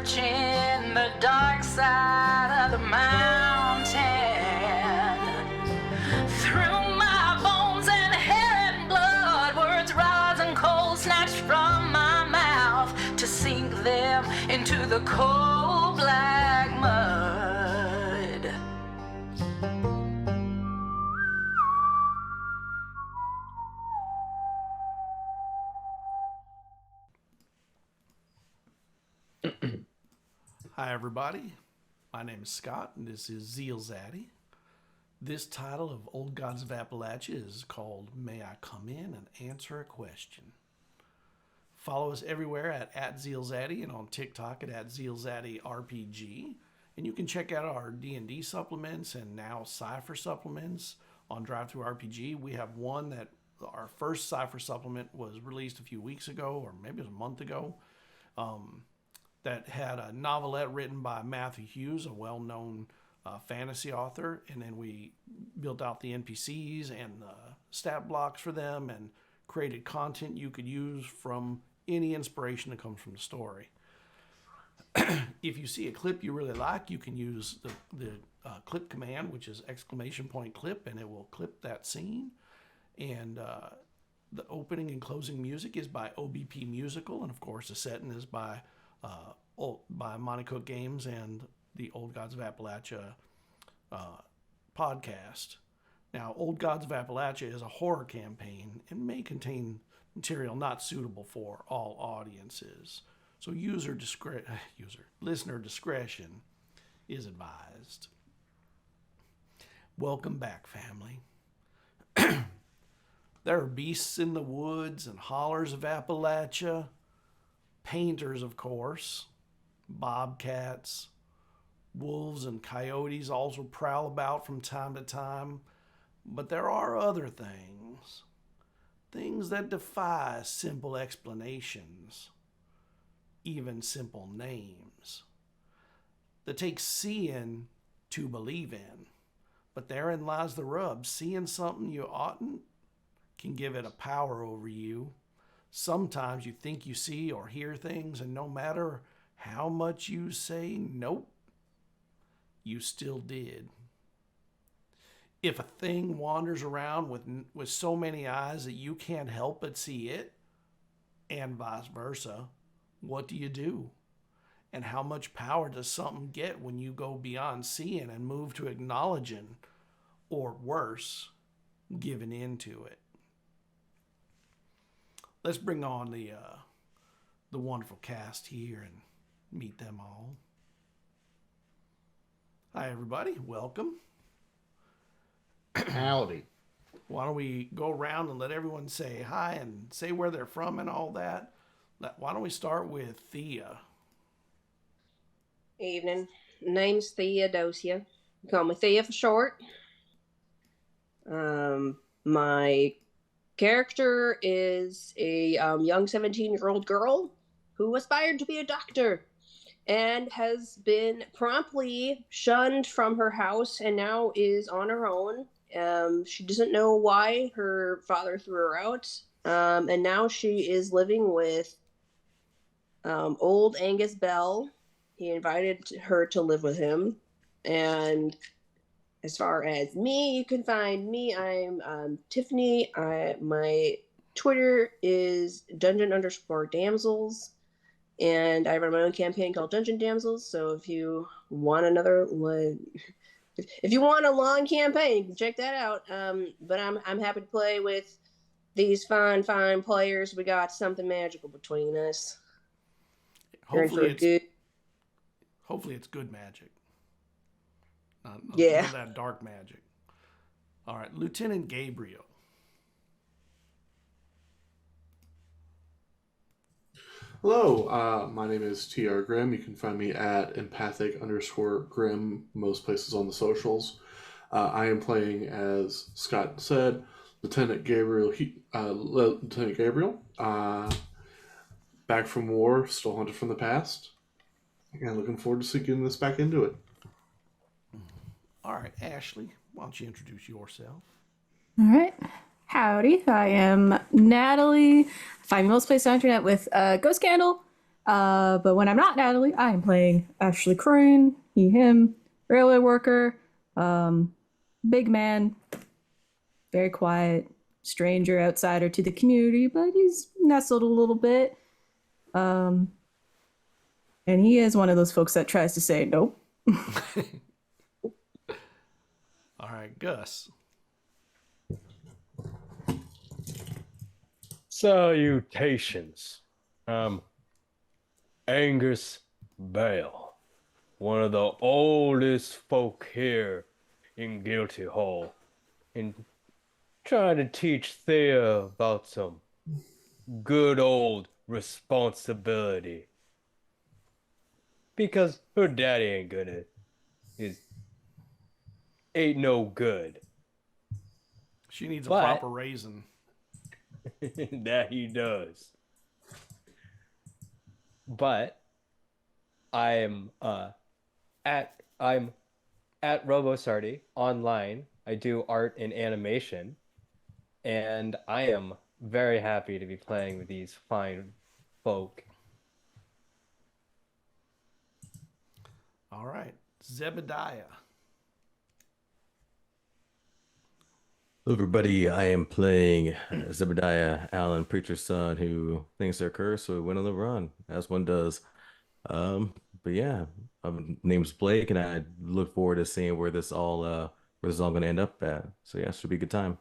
searching the dark side of the mountain. Through my bones and hair and blood, words rise and cold snatched from my mouth to sink them into the cold black mud. Hi everybody, my name is Scott and this is ZealZaddy. This title of Old Gods of Appalachia is called May I Come In and Answer a Question. Follow us everywhere at ZealZaddy and on TikTok at ZealZaddy RPG. And you can check out our D&D supplements and now Cypher supplements on DriveThruRPG. We have one that our first Cypher supplement was released a few weeks ago, or maybe it was a month ago. That had a novelette written by Matthew Hughes, a well-known fantasy author, and then we built out the NPCs and stat blocks for them and created content you could use from any inspiration that comes from the story. If you see a clip you really like, you can use the clip command, which is ! Clip, and it will clip that scene. And the opening and closing music is by OBP Musical, and of course the setting is by Monte Cook Games and the Old Gods of Appalachia podcast. Now, Old Gods of Appalachia is a horror campaign and may contain material not suitable for all audiences. So listener discretion is advised. Welcome back, family. There are beasts in the woods and hollers of Appalachia. Painters, of course, bobcats, wolves and coyotes also prowl about from time to time. But there are other things that defy simple explanations, even simple names, that take seeing to believe in. But therein lies the rub. Seeing something you oughtn't can give it a power over you. Sometimes you think you see or hear things, and no matter how much you say nope, you still did. If a thing wanders around with so many eyes that you can't help but see it, and vice versa, what do you do? And how much power does something get when you go beyond seeing and move to acknowledging, or worse, giving into it? Let's bring on the wonderful cast here and meet them all. Hi, everybody. Welcome. Howdy. Why don't we go around and let everyone say hi and say where they're from and all that? Why don't we start with Thea? Evening. Name's Theodosia. Call me Thea for short. My character is a young 17-year-old girl who aspired to be a doctor and has been promptly shunned from her house and now is on her own. She doesn't know why her father threw her out, and now she is living with old Angus Bell. He invited her to live with him, and as far as me, you can find me. I'm Tiffany. My Twitter is dungeon_damsels. And I run my own campaign called Dungeon Damsels. So if you want if you want a long campaign, you can check that out. But I'm happy to play with these fine players. We got something magical between us. Hopefully it's good magic. Not that dark magic. All right, Lieutenant Gabriel. Hello, my name is TR Grimm. You can find me at empathic_Grimm most places on the socials. I am playing, as Scott said, Lieutenant Gabriel. Back from war, still hunted from the past, and looking forward to sinking this back into it. All right, Ashley, why don't you introduce yourself? All right. Howdy, I am Natalie. Find me most places on the internet with Ghost Candle. But when I'm not Natalie, I am playing Ashley Crane, he, him, railway worker, big man, very quiet, stranger, outsider to the community, but he's nestled a little bit. And he is one of those folks that tries to say nope. All right, Gus. Salutations. Angus Bale, one of the oldest folk here in Guilty Hall, and trying to teach Thea about some good old responsibility. Because her daddy ain't no good. She needs a But- proper raising. That he does. But I'm at RoboSardy online. I do art and animation, and I am very happy to be playing with these fine folk. All right, Zebediah. Hello, everybody. I am playing Zebediah Allen, preacher's son, who thinks they're cursed, so he went on the run, as one does. But yeah, my name's Blake, and I look forward to seeing where this all going to end up at. So yeah, it should be a good time.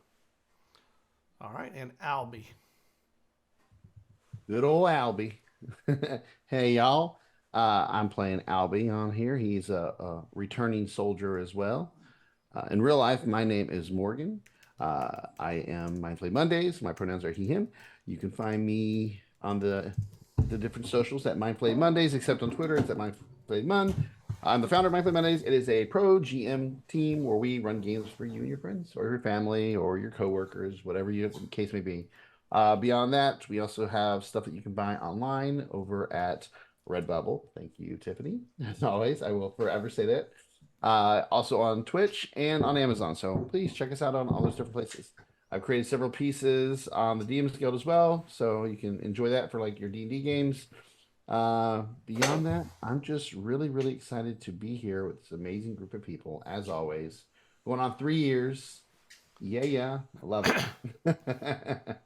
All right, and Albie. Good old Albie. Hey, y'all. I'm playing Albie on here. He's a returning soldier as well. In real life, my name is Morgan. I am Mindfully Mondays. My pronouns are he, him. You can find me on the different socials at Mindfully Mondays, except on Twitter, it's at Mindfully Mon. I'm the founder of Mindfully Mondays. It is a pro GM team where we run games for you and your friends, or your family, or your coworkers, whatever your case may be. Beyond that, we also have stuff that you can buy online over at Redbubble. Thank you, Tiffany. As always, I will forever say that. Also on Twitch and on Amazon. So please check us out on all those different places. I've created several pieces on the DMs Guild as well, so you can enjoy that for like your D&D games. Beyond that, I'm just really, really excited to be here with this amazing group of people, as always. Going on 3 years. Yeah, I love it.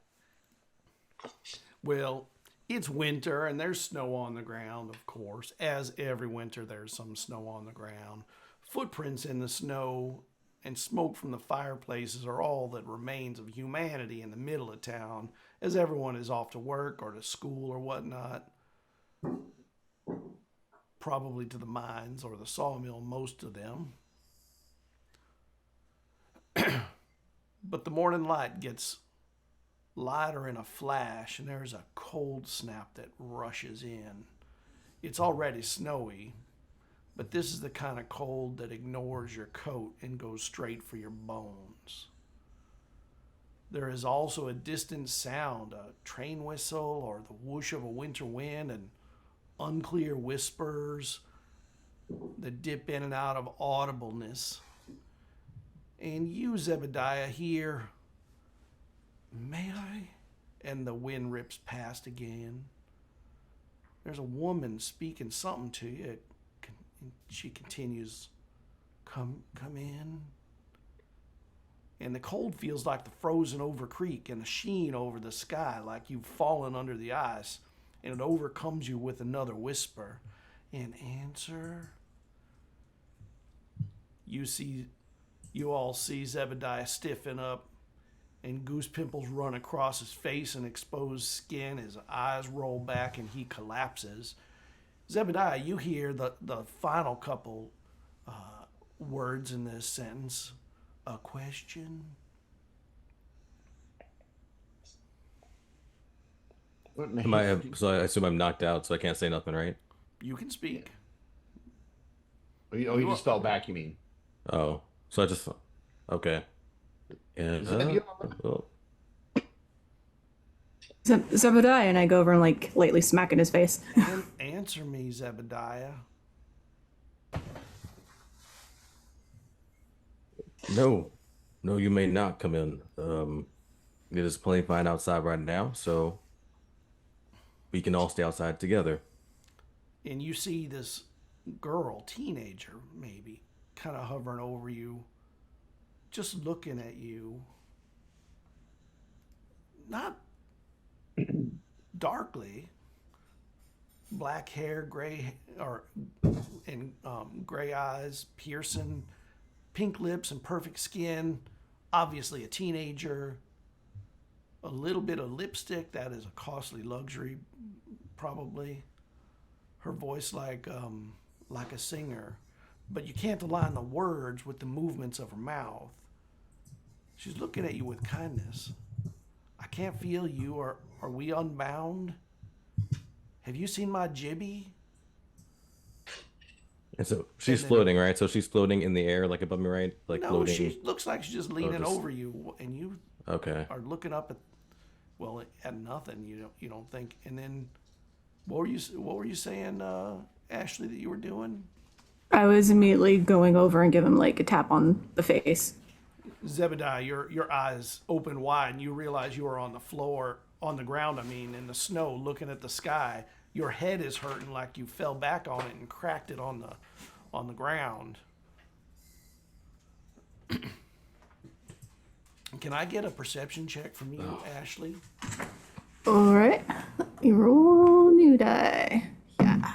Well, it's winter and there's snow on the ground, of course. As every winter, there's some snow on the ground. Footprints in the snow and smoke from the fireplaces are all that remains of humanity in the middle of town, as everyone is off to work or to school or whatnot. Probably to the mines or the sawmill, most of them. But the morning light gets lighter in a flash, and there's a cold snap that rushes in. It's already snowy, but this is the kind of cold that ignores your coat and goes straight for your bones. There is also a distant sound, a train whistle or the whoosh of a winter wind, and unclear whispers that dip in and out of audibleness. And you, Zebediah, hear, "May I?" And the wind rips past again. There's a woman speaking something to you. She continues, come in. And the cold feels like the frozen over creek and the sheen over the sky, like you've fallen under the ice. And it overcomes you with another whisper. In answer, you all see Zebediah stiffen up, and goose pimples run across his face and exposed skin. His eyes roll back and he collapses. Zebediah, you hear the final couple words in this sentence. A question? So I assume I'm knocked out, so I can't say nothing, right? You can speak. You just fell back, you mean? Oh, so I just okay. And Zebediah, and I go over and like lightly smack in his face. Answer me, Zebediah. no, you may not come in. It is plenty fine outside right now, so we can all stay outside together. and you see this girl, teenager maybe, kind of hovering over you, just looking at you, not darkly, black hair, gray eyes, piercing, pink lips, and perfect skin. Obviously a teenager. A little bit of lipstick, that is a costly luxury, probably. Her voice like a singer, but you can't align the words with the movements of her mouth. She's looking at you with kindness. I can't feel you. Are we unbound? Have you seen my jibby? And so she's floating, right? So she's floating in the air, like above me, right? Like No, floating. she looks like she's just leaning over you, and you Okay. are looking up at nothing. You don't think. And then, what were you saying, Ashley, that you were doing? I was immediately going over and give him like a tap on the face. Zebediah, your eyes open wide, and you realize you are on the floor, on the ground, in the snow, looking at the sky. Your head is hurting like you fell back on it and cracked it on the ground. Can I get a perception check from you, Ashley? All right, you roll new die. Yeah,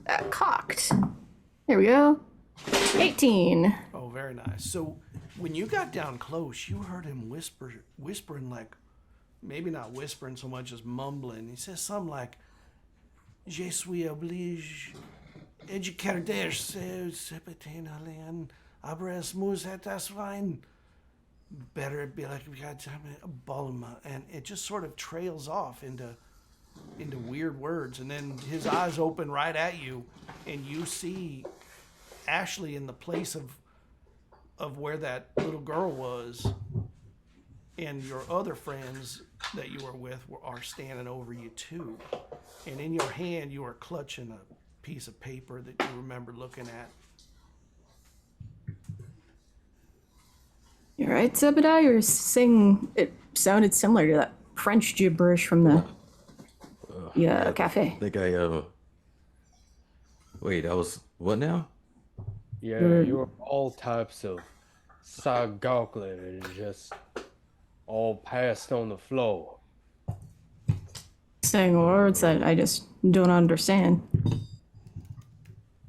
that cocked. There we go. 18. Oh, very nice. So when you got down close, you heard him whispering like, maybe not whispering so much as mumbling. He says something like, "Je suis obligé, educateur, septenalian, abres mus et aswine." Better be like we got a Bulma, and it just sort of trails off into weird words, and then his eyes open right at you, and you see Ashley in the place of where that little girl was, and your other friends that you were with are standing over you too, and in your hand you are clutching a piece of paper that you remember looking at. You all right, Zebediah? You're saying it sounded similar to that French gibberish from the cafe. I think wait, I was what now? Yeah, you're all types of sagoklet and just all passed on the floor. Saying words that I just don't understand.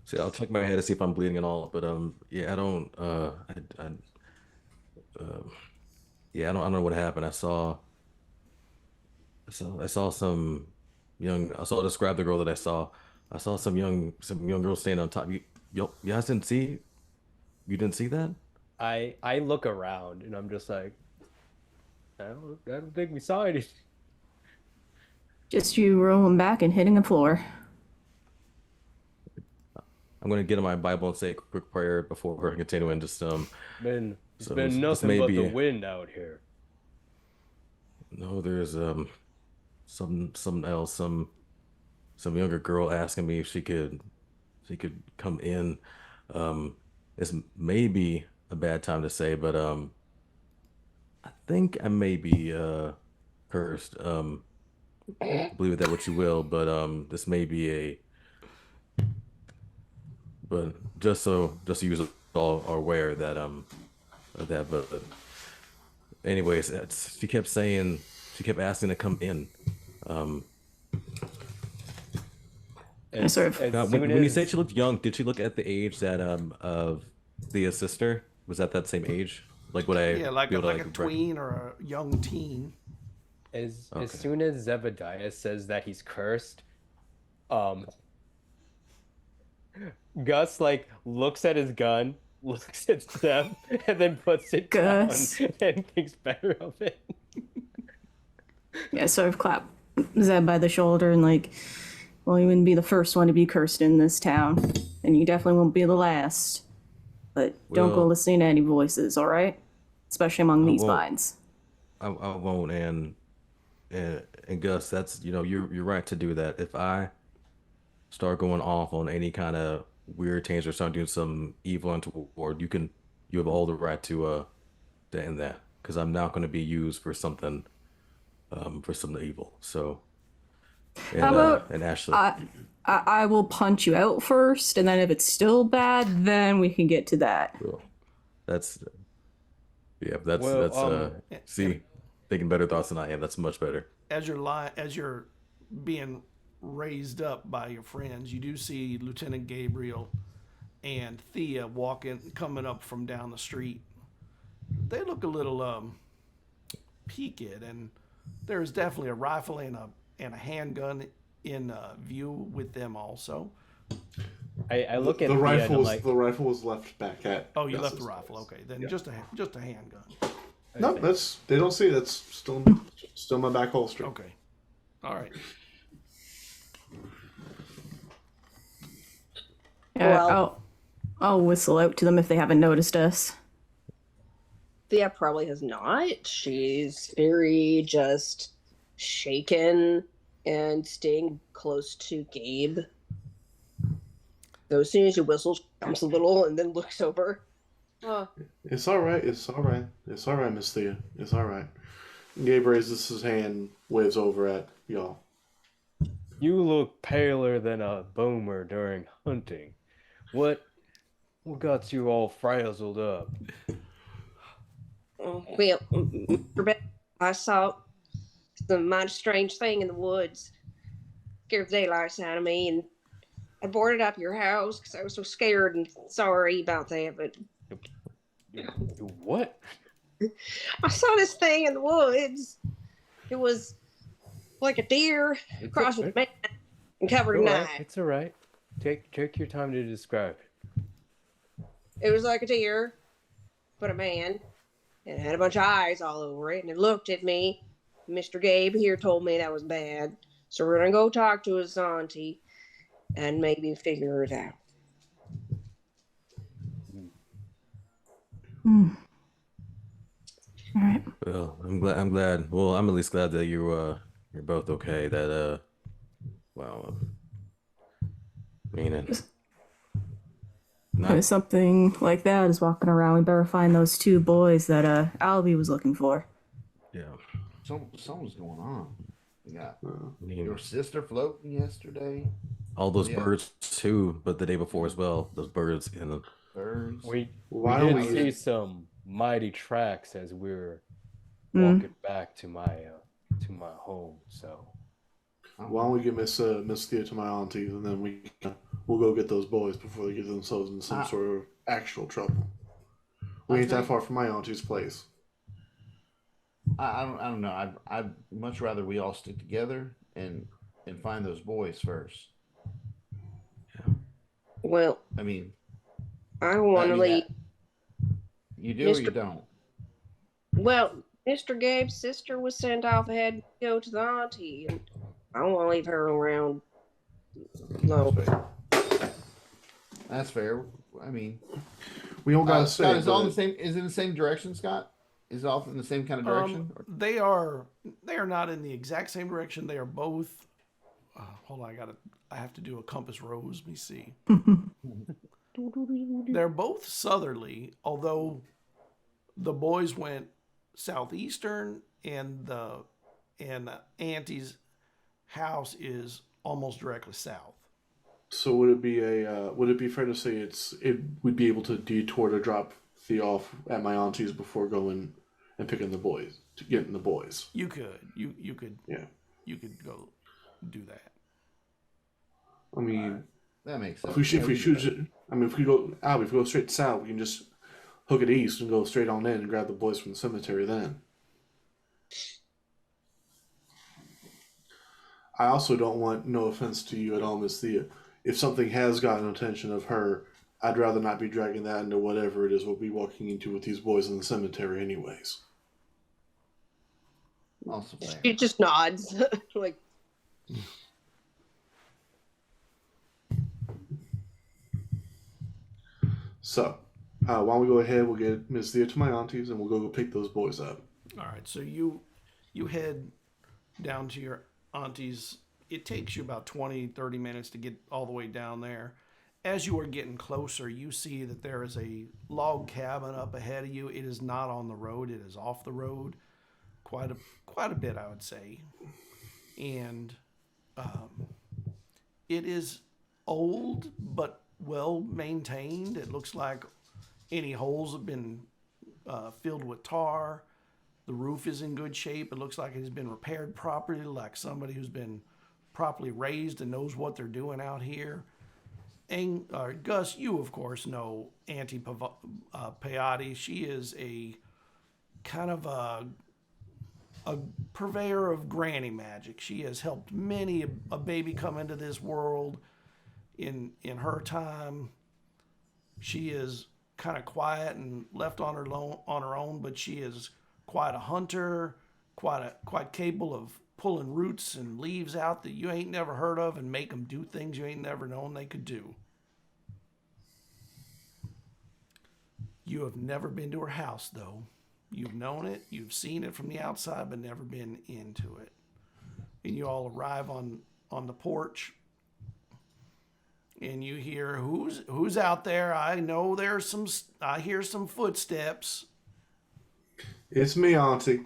See, I'll check my head to see if I'm bleeding at all, but yeah, I don't yeah, I don't know what happened. I saw some I'll describe the girl that I saw. I saw some young girl standing on top. You guys didn't see? You didn't see that? I look around and I'm just like, I don't think we saw anything. Just you rolling back and hitting the floor. I'm gonna get in my Bible and say a quick prayer before we're continuing. Just It's been nothing but the wind out here. No, there's something else. Some younger girl asking me if she could come in. It's maybe a bad time to say, but I think I may be cursed. Believe that what you will, but this may be but just so you all are aware that of that. But anyways, she kept asking to come in. And sort of. When you say she looked young, did she look at the age that of Thea's sister? Was that same age? Like would I? Yeah, like a tween or a young teen. As soon as Zebediah says that he's cursed, Gus like looks at his gun, looks at Zeb, and then puts it Gus. down and thinks better of it. Yeah, sort of clap Zeb by the shoulder and like, well, you wouldn't be the first one to be cursed in this town, and you definitely won't be the last. But don't go listening to any voices, all right? Especially among these vines. I won't, and Gus, that's you're right to do that. If I start going off on any kind of weird things or start doing some evil untoward, you have all the right to end that, because I'm not going to be used for something evil. So And, How about and Ashley. I will punch you out first, and then if it's still bad, then we can get to that. Cool. That's that's Well, see, thinking better thoughts than I am. That's much better. As you're being raised up by your friends, you do see Lieutenant Gabriel and Thea coming up from down the street. They look a little peaked, and there's definitely a rifle and a handgun in view with them also. I look at the Thea rifle. and I'm like, The rifle was left back at. Oh, you left Gus's the rifle. place. Okay, then Yeah. just a handgun. No, they don't see it. That's still in my back holster. Okay, all right. Well- I'll whistle out to them if they haven't noticed us. Thea probably has not. She's very just shaken and staying close to Gabe. So as soon as you whistle, she jumps a little and then looks over. It's all right. It's all right. It's all right, Miss Thea. It's all right. Gabe raises his hand, waves over at y'all. you look paler than a boomer during hunting. What got you all frazzled up? Well, Mr. Beck, I saw some mighty strange thing in the woods. Scared the daylights out of me, and I boarded up your house because I was so scared and sorry about that. But What? I saw this thing in the woods. It was like a deer crossed with a man and covered in knives. It's all right. Take your time to describe it. It was like a deer, but a man, and it had a bunch of eyes all over it, and it looked at me. Mr. Gabe here told me that was bad, so we're gonna go talk to his auntie and maybe figure it out. All right. Well, I'm glad. Well, I'm at least glad that you're both okay. That well, I mean, If not something like that is walking around, we better find those two boys that Albie was looking for. yeah. Something's going on. We got I mean, your sister floating yesterday. all those Yeah. birds too, but the day before as well. Those birds in the Birds. We Why did don't we- see some mighty tracks as we were Mm. walking back to my home. So Why don't we get Miss Thea to my auntie, and then we'll go get those boys before they get themselves in some sort of actual trouble. We ain't that far from my auntie's place. I don't know. I'd much rather we all stick together and find those boys first. Well, I mean, I don't want to leave. you do or you Mr. don't. Well, Mr. Gabe's sister was sent off ahead to go to the auntie, and I don't want to leave her around. No. That's fair. I mean, We don't gotta Scott, say. is it all in but- the same? Is it in the same direction, Scott? Is it off in the same kind of direction? They are not in the exact same direction. They are both. Hold on, I have to do a compass rose. Let me see. They're both southerly, although the boys went southeastern, and the auntie's house is almost directly south. So would it be fair to say it would be able to detour to drop Thea off at my auntie's before going and picking the boys to getting the boys? You could Yeah. you could go do that. I mean, That makes sense. if we choose it, I mean, if we go straight south, we can just hook it east and go straight on in and grab the boys from the cemetery. Then I also don't want, no offense to you at all, Miss Thea, if something has gotten attention of her, I'd rather not be dragging that into whatever it is we'll be walking into with these boys in the cemetery, anyways. Also fair. She just nods. Like, So, why don't we go ahead? We'll get Miss Thea to my auntie's, and we'll go pick those boys up. All right, so you head down to your auntie's. It takes you about 20-30 minutes to get all the way down there. As you are getting closer, you see that there is a log cabin up ahead of you. It is not on the road; it is off the road, quite a bit, I would say. And It is old but well maintained. It looks like any holes have been filled with tar. The roof is in good shape. It looks like it has been repaired properly, like somebody who's been properly raised and knows what they're doing out here. And Gus, you of course know Auntie Peyote. She is a kind of a purveyor of granny magic. She has helped many a baby come into this world in her time. She is kind of quiet and left on her own, but she is quite a hunter, quite capable of pulling roots and leaves out that you ain't never heard of and make them do things you ain't never known they could do. You have never been to her house, though. You've known it, you've seen it from the outside, but never been into it. And you all arrive on the porch, and you hear, who's out there? I know I hear some footsteps. It's me, Auntie.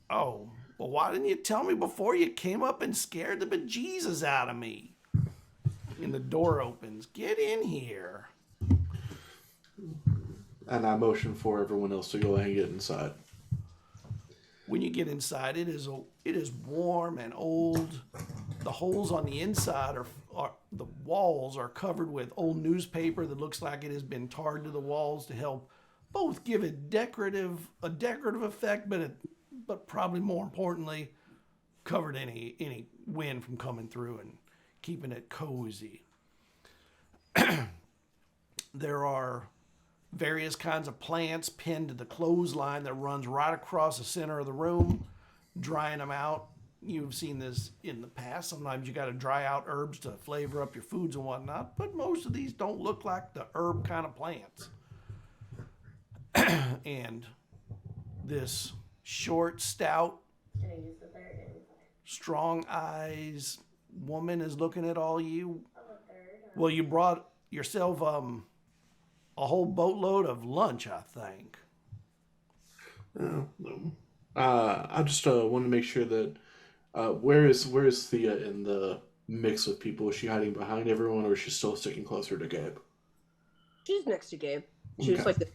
Oh, well, why didn't you tell me before you came up and scared the bejesus out of me? And the door opens. Get in here. And I motion for everyone else to go ahead and get inside. When you get inside, it is warm and old. The holes on the inside are the walls are covered with old newspaper that looks like it has been tarred to the walls to help both give a decorative effect, but probably more importantly, covered any wind from coming through and keeping it cozy. There are various kinds of plants pinned to the clothesline that runs right across the center of the room, drying them out. You've seen this in the past. Sometimes you got to dry out herbs to flavor up your foods and whatnot, but most of these don't look like the herb kind of plants. And this short, stout, strong eyes woman is looking at all you. Well, you brought yourself a whole boatload of lunch, I think. I just want to make sure that where is Thea in the mix of people? Is she hiding behind everyone, or is she still sticking closer to Gabe? She's next to Gabe. She was like the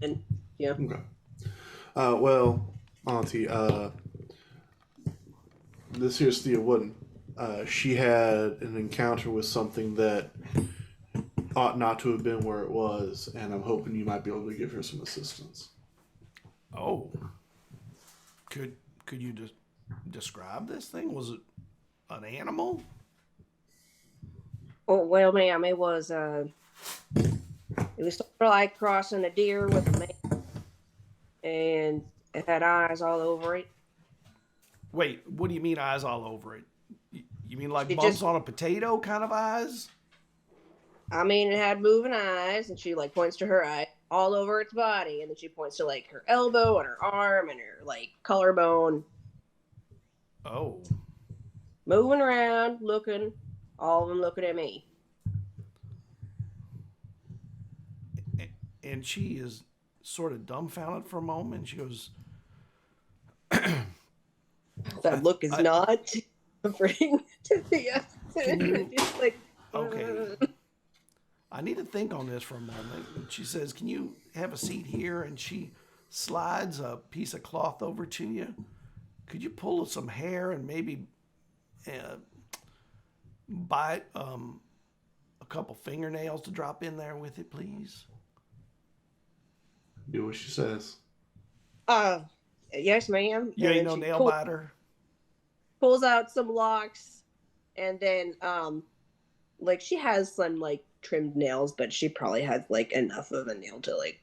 and yeah. Okay. Well, Auntie, this here's Thea Wooden. She had an encounter with something that ought not to have been where it was, and I'm hoping you might be able to give her some assistance. Oh. Could you just describe this thing? Was it an animal? Oh well, ma'am, it was it was sort of like crossing a deer with a man, and it had eyes all over it. Wait, what do you mean eyes all over it? You mean like It bumps just- on a potato kind of eyes? I mean, it had moving eyes, and she like points to her eye all over its body, and then she points to like her elbow and her arm and her like collarbone, Oh. moving around, looking, all of them looking at me. And she is sort of dumbfounded for a moment. She goes, That look is not comforting to Thea. Just like, okay, I need to think on this for a moment. And she says, can you have a seat here? And she slides a piece of cloth over to you. Could you pull some hair and maybe bite a couple fingernails to drop in there with it, please? Do what she says. Yes, ma'am. You And ain't then no she nail biter? pulls out some locks, and then like she has some like trimmed nails, but she probably has like enough of a nail to like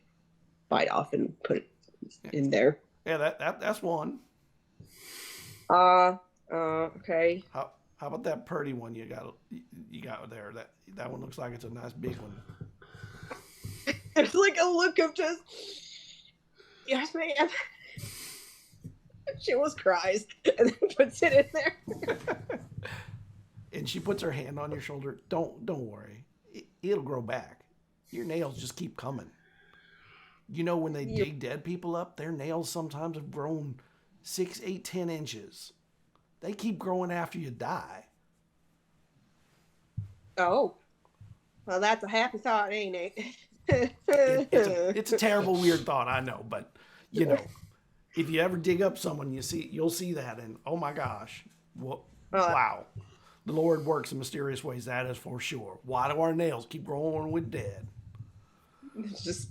bite off and put it in there. Yeah, that's one. Okay. How about that purdy one you got there? That one looks like it's a nice big one. There's like a look of just, yes, ma'am. She almost cries and then puts it in there. And she puts her hand on your shoulder. Don't worry, it'll grow back. Your nails just keep coming. You know, when they dig dead people up, their nails sometimes have grown 6, 8, 10 inches. They keep growing after you die. Oh, well, that's a happy thought, ain't it? It's a terrible, weird thought, I know, but you know, if you ever dig up someone, you'll see that, and oh my gosh, wow, the Lord works in mysterious ways. That is for sure. Why do our nails keep growing when we're dead?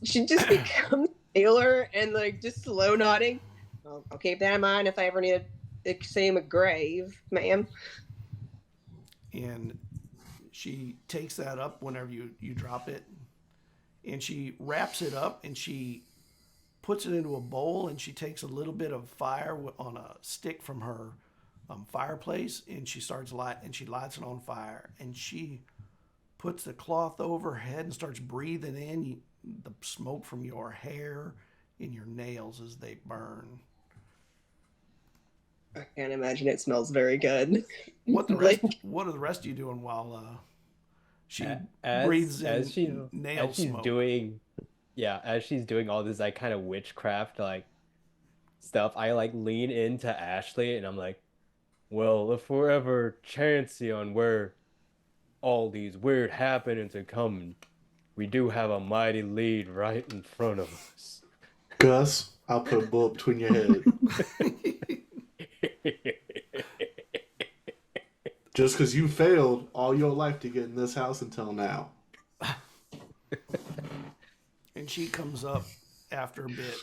She just becomes Taylor and like just slow nodding. I'll keep that in mind if I ever need to exhume a grave, ma'am. And she takes that up whenever you drop it, and she wraps it up and she puts it into a bowl, and she takes a little bit of fire on a stick from her fireplace, and she lights it on fire, and she puts the cloth over her head and starts breathing in the smoke from your hair and your nails as they burn. I can't imagine it smells very good. What are the rest of you doing while she breathes in nail smoke? As she's doing all this like kind of witchcraft like stuff, I like lean into Ashley and I'm like, well, if we're ever chancy on where all these weird happenings are coming, we do have a mighty lead right in front of us. Gus, I'll put a bullet between your head. Just because you failed all your life to get in this house until now. And she comes up after a bit.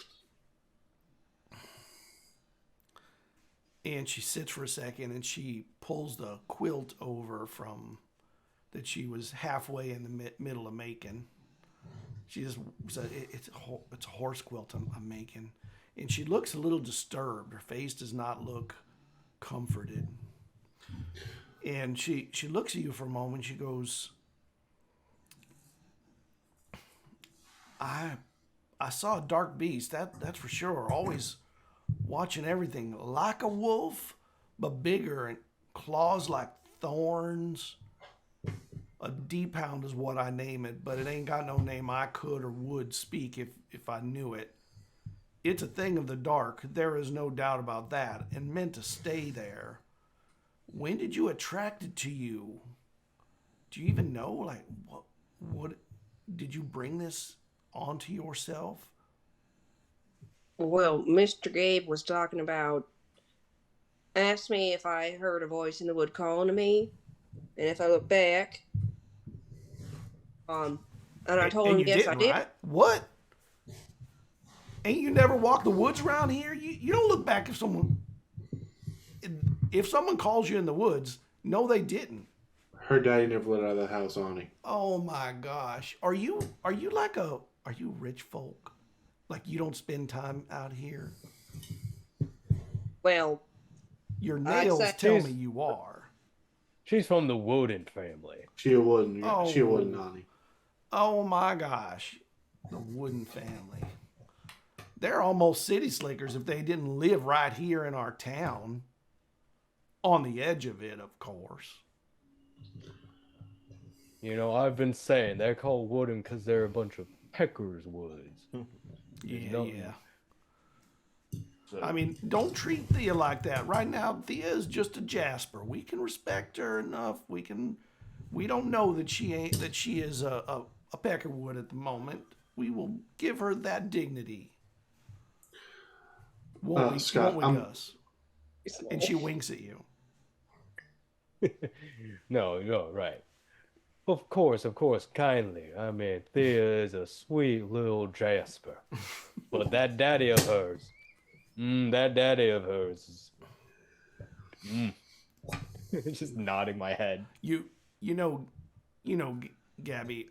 And she sits for a second and she pulls the quilt over from that she was halfway in the middle of making. She just said, it's a horse quilt I'm making. And she looks a little disturbed. Her face does not look comforted. And she looks at you for a moment. She goes, I saw a dark beast, that's for sure. Always watching everything like a wolf, but bigger, and claws like thorns. A deep hound is what I name it, but it ain't got no name I could or would speak if I knew it. It's a thing of the dark, there is no doubt about that, and meant to stay there. When did you attract it to you? Do you even know, like, what did you bring this onto yourself? Well, Mr. Gabe was talking about, asked me if I heard a voice in the wood calling to me, and if I looked back, and I told him yes, I did. Right? What? Ain't you never walked the woods around here? You don't look back if someone calls you in the woods. No, they didn't. Her daddy never let her out of the house, Ani. Oh my gosh. Are you rich folk? Like you don't spend time out here? Well, your nails tell me you are. She's from the Wooden family. She wouldn't, Ani. Oh my gosh. The Wooden family. They're almost city slickers if they didn't live right here in our town. On the edge of it, of course. You know, I've been saying they're called Wooden because they're a bunch of peckers woods. Yeah. I mean, don't treat Thea like that. Right now, Thea is just a Jasper. We can respect her enough. We don't know that she is a peckerwood at the moment. We will give her that dignity. Scott, won't we, Gus? And she winks at you. No, right. Of course, kindly. I mean, Thea is a sweet little Jasper. But that daddy of hers is... Just nodding my head. You know, Gabby,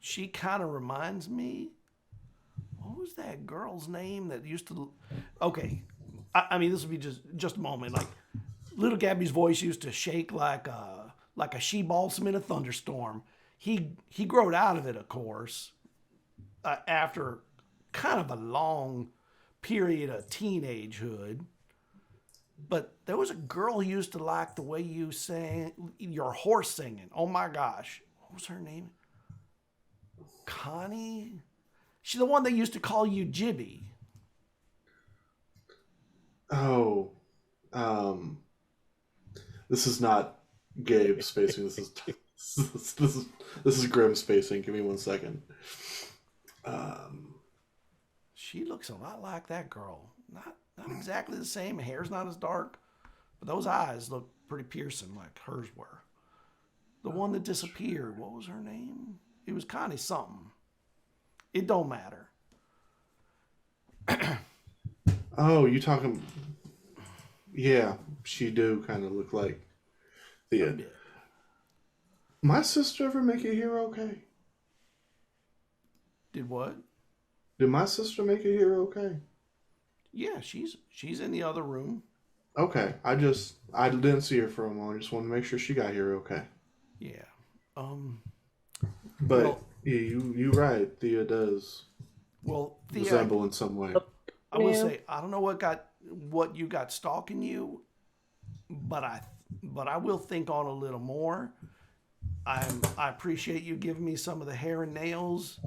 she kind of reminds me, what was that girl's name that used to, okay, I mean, this will be just a moment, like, little Gabby's voice used to shake like a she balsam in a thunderstorm. He growed out of it, of course, after kind of a long period of teenagehood. But there was a girl who used to like the way you sang your horse singing. Oh my gosh, what was her name? Connie? She's the one that used to call you Jibby. Oh, this is not Gabe spacing. This is Grimm spacing. Give me 1 second. She looks a lot like that girl. Not exactly the same. Hair's not as dark, but those eyes look pretty piercing, like hers were. The one that disappeared. What was her name? It was Connie something. It don't matter. Oh, you talking? Yeah, she do kind of look like the. My sister ever make it here okay? Did what? Did my sister make it here okay? Yeah, she's in the other room. Okay, I didn't see her for a moment. I just wanted to make sure she got here okay. Yeah. But well, yeah, you right. Thea does Thea, resemble in some way. I will say I don't know what you got stalking you, but I will think on a little more. I appreciate you giving me some of the hair and nails.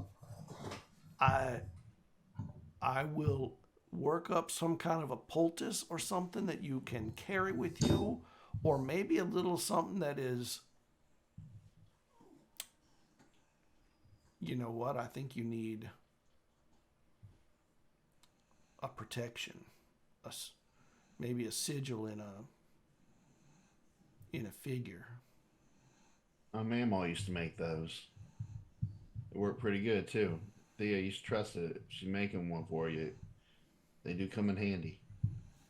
I will work up some kind of a poultice or something that you can carry with you, or maybe a little something that is. You know what? I think you need a protection, maybe a sigil in a figure. My mama used to make those. They work pretty good too. Thea used to trust it. She's making one for you. They do come in handy.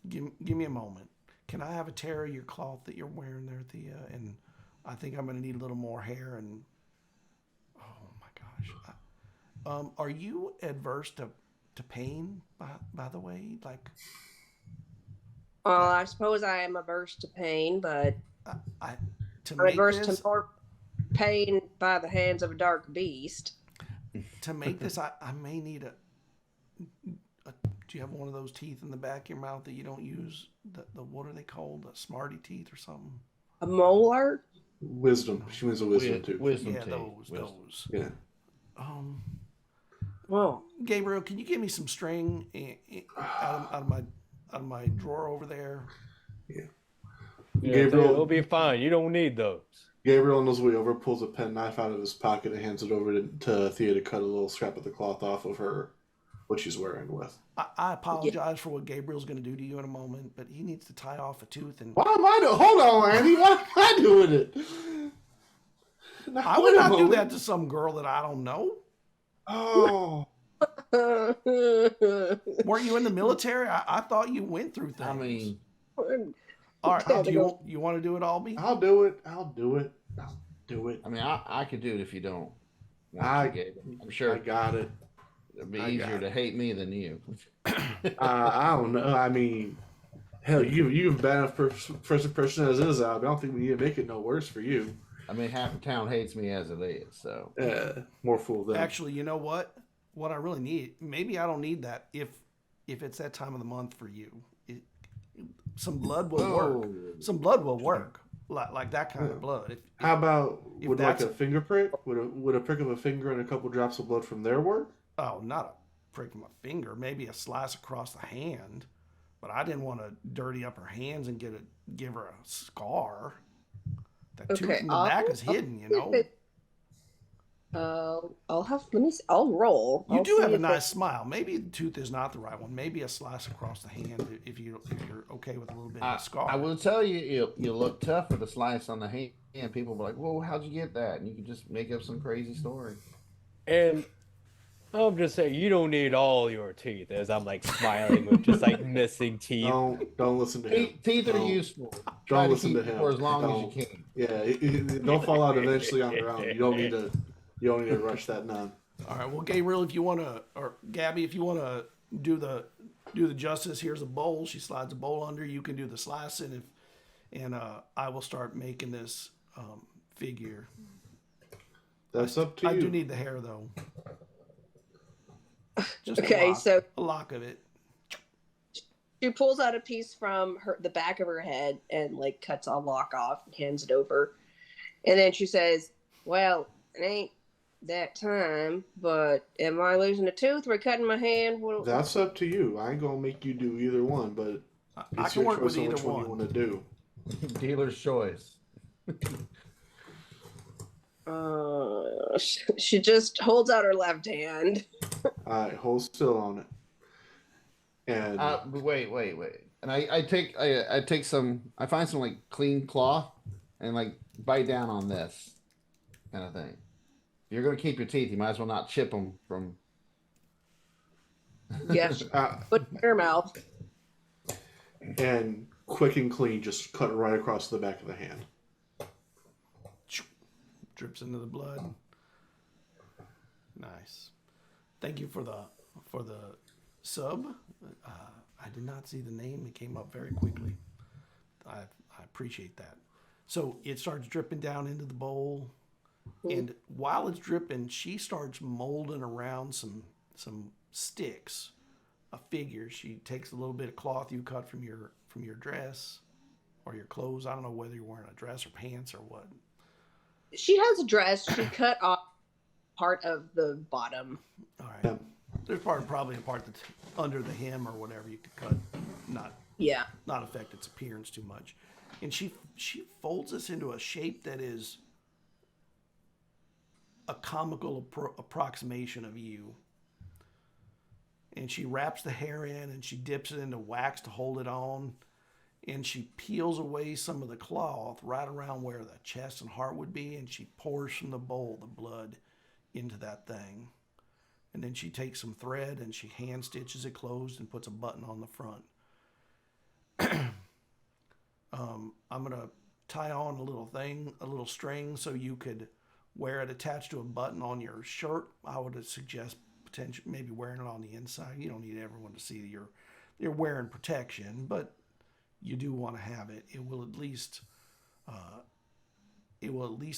Give me a moment. Can I have a tear of your cloth that you're wearing there, Thea? And I think I'm going to need a little more hair. And oh my gosh, are you adverse to pain? By the way, like. Well, I suppose I am averse to pain, but I'm averse to more pain by the hands of a dark beast. To make this, I may need a. Do you have one of those teeth in the back of your mouth that you don't use? The what are they called? The Smarty teeth or something? A molar? Wisdom. She means a wisdom tooth. Wisdom Yeah, teeth. those. Yeah. Well, Gabriel, can you give me some string out of my drawer over there? Yeah. Gabriel, it'll be fine. You don't need those. Gabriel, on his way over, pulls a pen knife out of his pocket and hands it over to Thea to cut a little scrap of the cloth off of her, what she's wearing with. I apologize for what Gabriel's going to do to you in a moment, but he needs to tie off a tooth. And Why am I doing? Hold on, Andy. Why am I doing it? Now, I would not do that to some girl that I don't know. Oh. Weren't you in the military? I thought you went through things. I mean, all right. Do you want to do it, Albie? I'll do it. I mean, I could do it if you don't. I'm sure I got it. it'd be easier to hate me than you. I don't know. I mean, hell, you've bad enough first impression as is, Albie. I don't think we need to make it no worse for you. I mean, half the town hates me as it is, so. More fool than. Actually, you know what? What I really need, maybe I don't need that if it's that time of the month for you. Some blood will work. Some blood will work. Like that kind of blood. How about would like a finger prick? Would a prick of a finger and a couple drops of blood from there work? Oh, not a prick of my finger. Maybe a slice across the hand. But I didn't want to dirty up her hands and give her a scar. That tooth in the back is hidden, you know. I'll roll. You do have a nice smile. Maybe the tooth is not the right one. Maybe a slice across the hand if you're okay with a little bit of a scar. I will tell you, you look tough with a slice on the hand. People will be like, "Whoa, how'd you get that?" And you can just make up some crazy story. And I'm just saying, you don't need all your teeth. As I'm like smiling with just like missing teeth. Don't listen to him. Teeth are useful. Don't listen to him for as long as you can. Yeah, they'll fall out eventually on their own. You don't need to rush that none. All right. Well, Gabriel, if you want to, or Gabby, if you want to do the justice, here's a bowl. She slides a bowl under. You can do the slicing, and I will start making this figure. That's up to you. I do need the hair though. Just so a lock of it. She pulls out a piece from the back of her head and like cuts a lock off and hands it over, and then she says, "Well, it ain't that time, but am I losing a tooth or cutting my hand?" That's up to you. I ain't gonna make you do either one, but I It's can your work choice with on either which one you one. want to do. Dealer's choice. She just holds out her left hand. All right, hold still on it. And Wait. And I take some. I find some like clean cloth and like bite down on this kind of thing. If you're gonna keep your teeth, you might as well not chip them from. Yes, put it in her mouth. and quick and clean, just cut right across the back of the hand. Drips into the blood. Nice. Thank you for the sub. I did not see the name. It came up very quickly. I appreciate that. So it starts dripping down into the bowl, and while it's dripping, she starts molding around some sticks, a figure. She takes a little bit of cloth you cut from your dress or your clothes. I don't know whether you're wearing a dress or pants or what. She has a dress. She cut off part of the bottom. All right. There's probably a part that's under the hem or whatever you could cut, not affect its appearance too much. And she folds this into a shape that is a comical approximation of you. And she wraps the hair in and she dips it into wax to hold it on. And she peels away some of the cloth right around where the chest and heart would be, and she pours from the bowl the blood into that thing. And then she takes some thread and she hand stitches it closed and puts a button on the front. I'm going to tie on a little string so you could wear it attached to a button on your shirt. I would suggest maybe wearing it on the inside. You don't need everyone to see that you're wearing protection, but you do want to have it. It will at least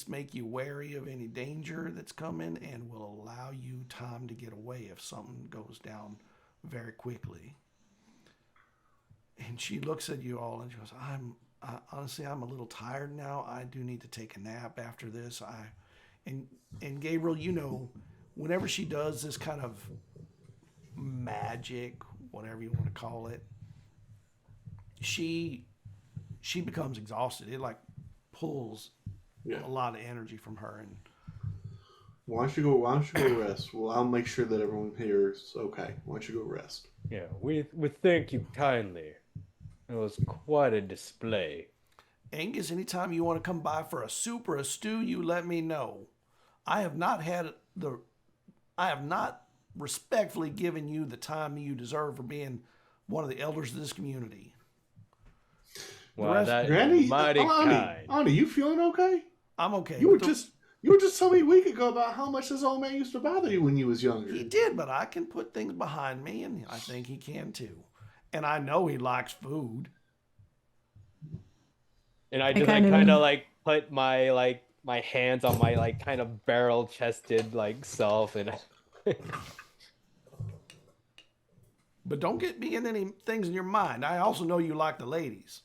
make you wary of any danger that's coming and will allow you time to get away if something goes down very quickly. And she looks at you all and she goes, honestly, I'm a little tired now. I do need to take a nap after this. And Gabriel, you know, whenever she does this kind of magic, whatever you want to call it, she becomes exhausted. It like pulls a lot of energy from her. And why don't you go rest? Well, I'll make sure that everyone here is okay. Why don't you go rest? Yeah, we thank you kindly. It was quite a display. Angus, anytime you want to come by for a soup or a stew, you let me know. I have not respectfully given you the time you deserve for being one of the elders of this community. Wow, that Granny, is mighty kind. Ani, you feeling okay? I'm okay. You were just telling me a week ago about how much this old man used to bother you when you was younger. He did, but I can put things behind me, and I think he can too. And I know he likes food. And I just kind of like put my my hands on my like kind of barrel chested like self and. But don't get me in any things in your mind. I also know you like the ladies.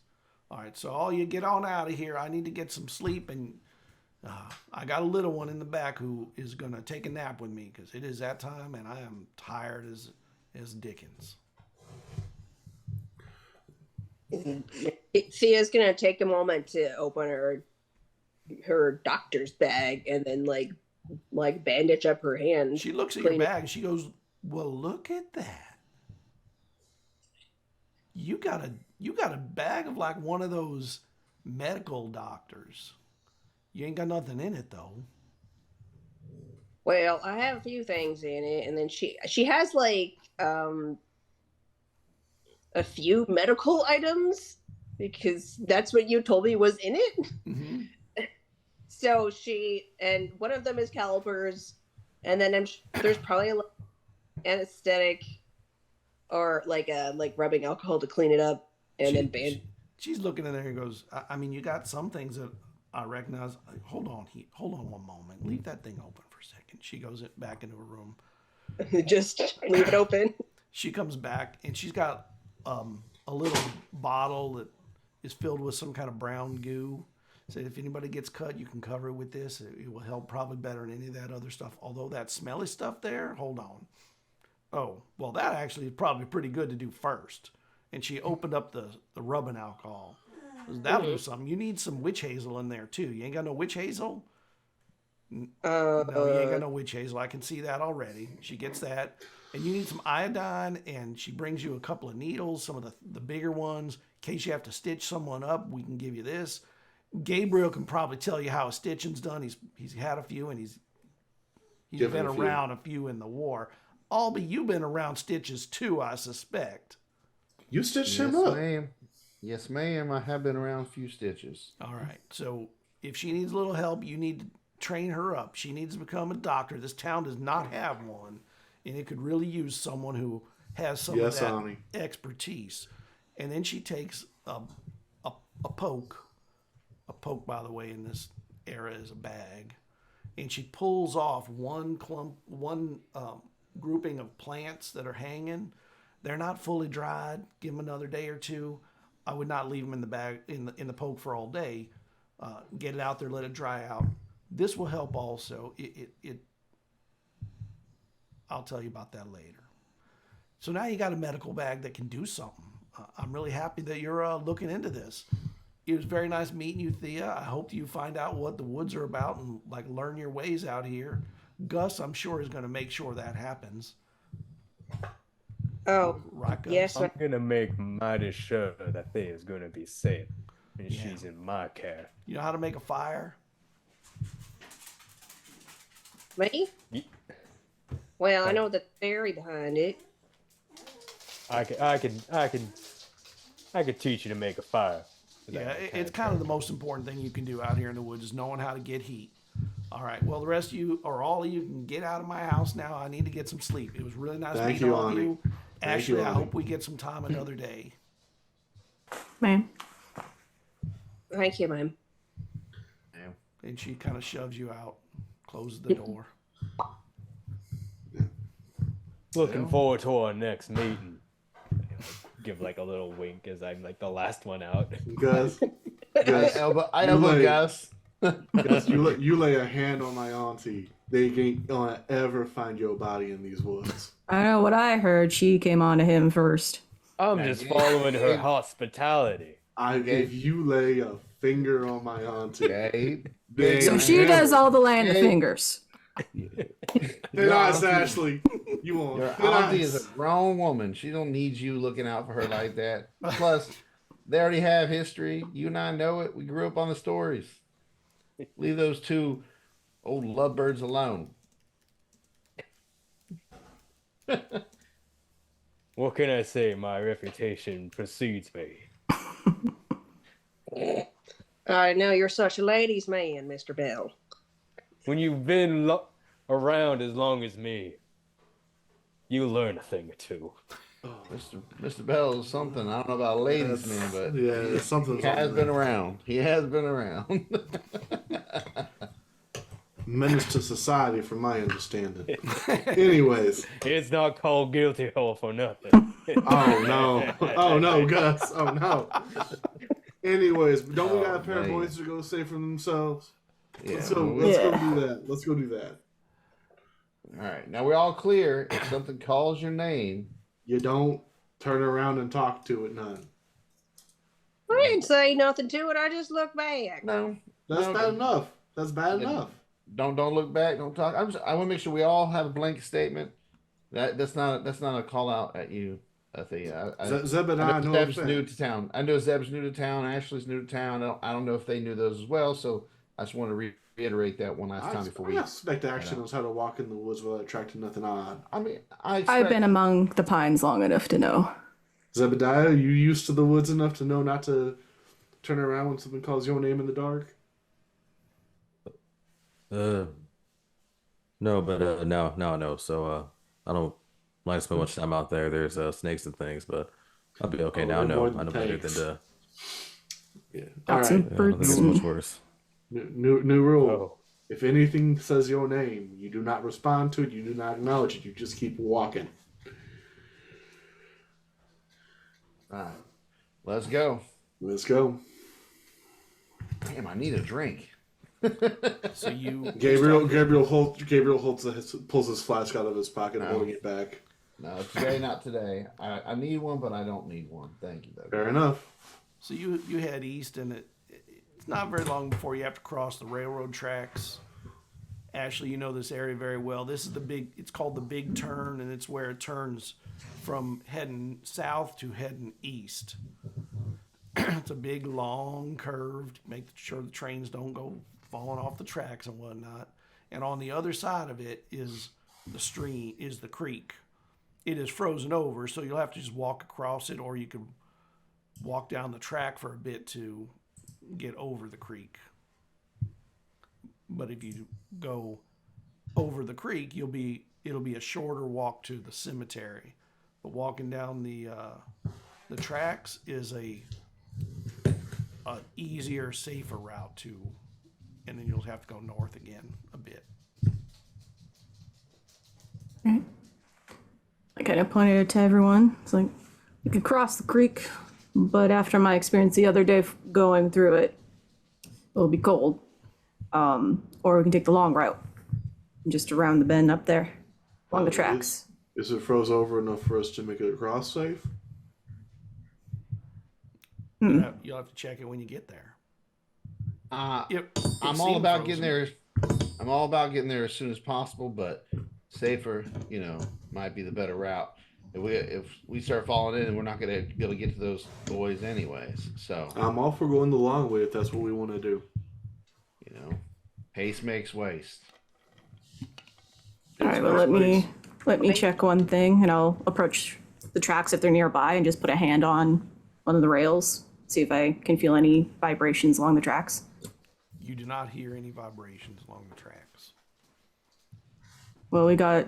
All right, so all you get on out of here. I need to get some sleep, and I got a little one in the back who is going to take a nap with me because it is that time, and I am tired as Dickens. Thea's going to take a moment to open her doctor's bag and then like bandage up her hand. She looks at your bag and she goes, "Well, look at that. You got a bag of like one of those medical doctors. You ain't got nothing in it though." Well, I have a few things in it, and then she has like a few medical items because that's what you told me was in it. Mm-hmm. So and one of them is calipers, and then there's probably an anesthetic or like rubbing alcohol to clean it up, and then band. She's looking in there and goes, I mean, you got some things that I recognize. Hold on one moment. Leave that thing open for a second. She goes back into her room. Just leave it open. She comes back and she's got a little bottle that is filled with some kind of brown goo. Said if anybody gets cut, you can cover it with this. It will help probably better than any of that other stuff. Although that smelly stuff there, hold on. Oh, well, that actually is probably pretty good to do first. and she opened up the rubbing alcohol. That'll do something. You need some witch hazel in there too. You ain't got no witch hazel? No, you ain't got no witch hazel. I can see that already. She gets that. And you need some iodine, and she brings you a couple of needles, some of the bigger ones. In case you have to stitch someone up, we can give you this. Gabriel can probably tell you how a stitching's done. He's had a few, and he's been around a few in the war. Albie, you've been around stitches too, I suspect. You stitched him up. Ma'am. Yes, ma'am. I have been around a few stitches. All right. So if she needs a little help, you need to train her up. She needs to become a doctor. This town does not have one, and it could really use someone who has some of that Ani. expertise. And then she takes a poke. A poke, by the way, in this era is a bag. And she pulls off one grouping of plants that are hanging. They're not fully dried. Give them another day or two. I would not leave them in the bag in the poke for all day. Get it out there, let it dry out. This will help also. I'll tell you about that later. So now you got a medical bag that can do something. I'm really happy that you're looking into this. It was very nice meeting you, Thea. I hope you find out what the woods are about and like learn your ways out here. Gus, I'm sure, is going to make sure that happens. Oh, Right, Gus? yes. I'm gonna make mighty sure that thing is gonna be safe, and Yeah. she's in my care. You know how to make a fire? Me? Ye- Well, I know the theory behind it. I could teach you to make a fire. Yeah, it's kind of the most important thing you can do out here in the woods is knowing how to get heat. All right, well, the rest of you, or all of you, can get out of my house now. I need to get some sleep. It was really nice Thank meeting you, all of Ani. you. Thank Ashley, you, I Ani. hope we get some time another day. Ma'am. Thank you, ma'am. And she kind of shoves you out, closes the door. Looking forward to our next meeting. Give like a little wink as I'm like the last one out. Gus, I Gus, elbow lay- Gus. Gus, you lay a hand on my auntie. They ain't gonna ever find your body in these woods. I know what I heard. She came on to him first. I'm just following her hospitality. If you lay a finger on my auntie, Gabe. they So ain't she ever- does all the laying of Hey. fingers. They're nice, Ashley. You won't. Your They're auntie nice. is a grown woman. She don't need you looking out for her like that. Plus, they already have history. You and I know it. We grew up on the stories. Leave those two old lovebirds alone. What can I say? My reputation precedes me. I know you're such a ladies' man, Mr. Bell. When you've been around as long as me, you learn a thing or two. Mr. Bell is something. I don't know about ladies, That's- man, but yeah, there's something. he has been around. He has been around. Menace to society, from my understanding. Anyways, It's not called guilty hole for nothing. oh no, Gus, oh no. Anyways, don't we got a pair of man. boys to go say for themselves? Yeah. Let's go do that. Let's go do that. All right. Now we're all clear. If something calls your name, You don't turn around and talk to it, none. I didn't say nothing to it. I just looked back. no. That's no, bad enough. That's bad Yeah. enough. Don't look back. Don't talk. I want to make sure we all have a blanket statement. That's not a call out at you, Thea. Zeb and I know Zeb's offense. new to town. I know Zeb's new to town. Ashley's new to town. I don't know if they knew those as well. So I just want to reiterate that one last time before we. I suspect Ashley knows how to walk in the woods without attracting nothing odd. I mean, I've been among the pines long enough to know. Zebediah, you used to the woods enough to know not to turn around when someone calls your name in the dark? No, but now I know. So I don't like to spend much time out there. There's snakes and things, but I'll be okay now. I they're more know than better than tanks. to. Yeah. Got All some right. I don't think birds it's and much worse. New rule. Oh, If anything says your name, you do not respond to it. You do not acknowledge it. You just keep walking. All right. Let's go. Let's go. Damn, I need a drink. So you Gabriel pulls his flask out of his pocket, holding it back. No, today, not today. I need one, but I don't need one. Thank you, though. Fair enough. So you head east, and it's not very long before you have to cross the railroad tracks. Ashley, you know this area very well. This is it's called the Big Turn, and it's where it turns from heading south to heading east. It's a big, long curve to make sure the trains don't go falling off the tracks and whatnot. And on the other side of it is the creek. It is frozen over, so you'll have to just walk across it, or you can walk down the track for a bit to get over the creek. But if you go over the creek, it'll be a shorter walk to the cemetery. But walking down the tracks is a easier, safer route to, and then you'll have to go north again a bit. I kind of pointed it to everyone. It's like, you can cross the creek, but after my experience the other day going through it, it'll be cold. Or we can take the long route, just around the bend up there, along the tracks. Is it froze over enough for us to make it across safe? You'll have to check it when you get there. I'm all about getting there. I'm all about getting there as soon as possible, but safer, might be the better route. If we start falling in, we're not going to be able to get to those boys anyways. So I'm all for going the long way if that's what we want to do. Haste makes waste. All right, well, let me check one thing, and I'll approach the tracks if they're nearby and just put a hand on one of the rails, see if I can feel any vibrations along the tracks. You do not hear any vibrations along the tracks. Well, we got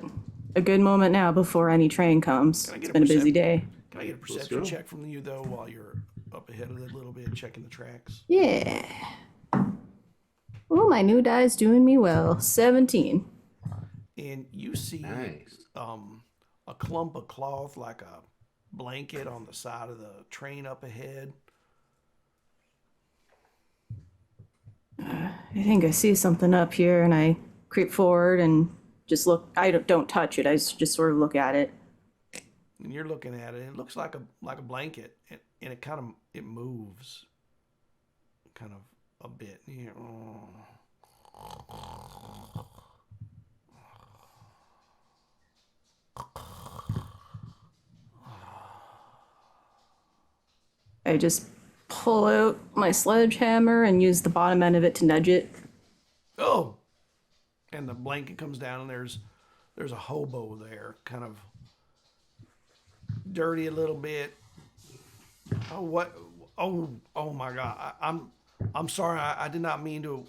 a good moment now before any train comes. It's been a busy day. Can I get a perception check from you, though, while you're up ahead of it a little bit, checking the tracks? Yeah. Oh, my new die's doing me well. 17. And you see Nice. A clump of cloth, like a blanket, on the side of the train up ahead. I think I see something up here, and I creep forward and just look. I don't touch it. I just sort of look at it. And you're looking at it, and it looks like a blanket, and it moves kind of a bit. I just pull out my sledgehammer and use the bottom end of it to nudge it. Oh! And the blanket comes down, and there's a hobo there, kind of dirty a little bit. Oh, what? Oh my God! I'm sorry. I did not mean to.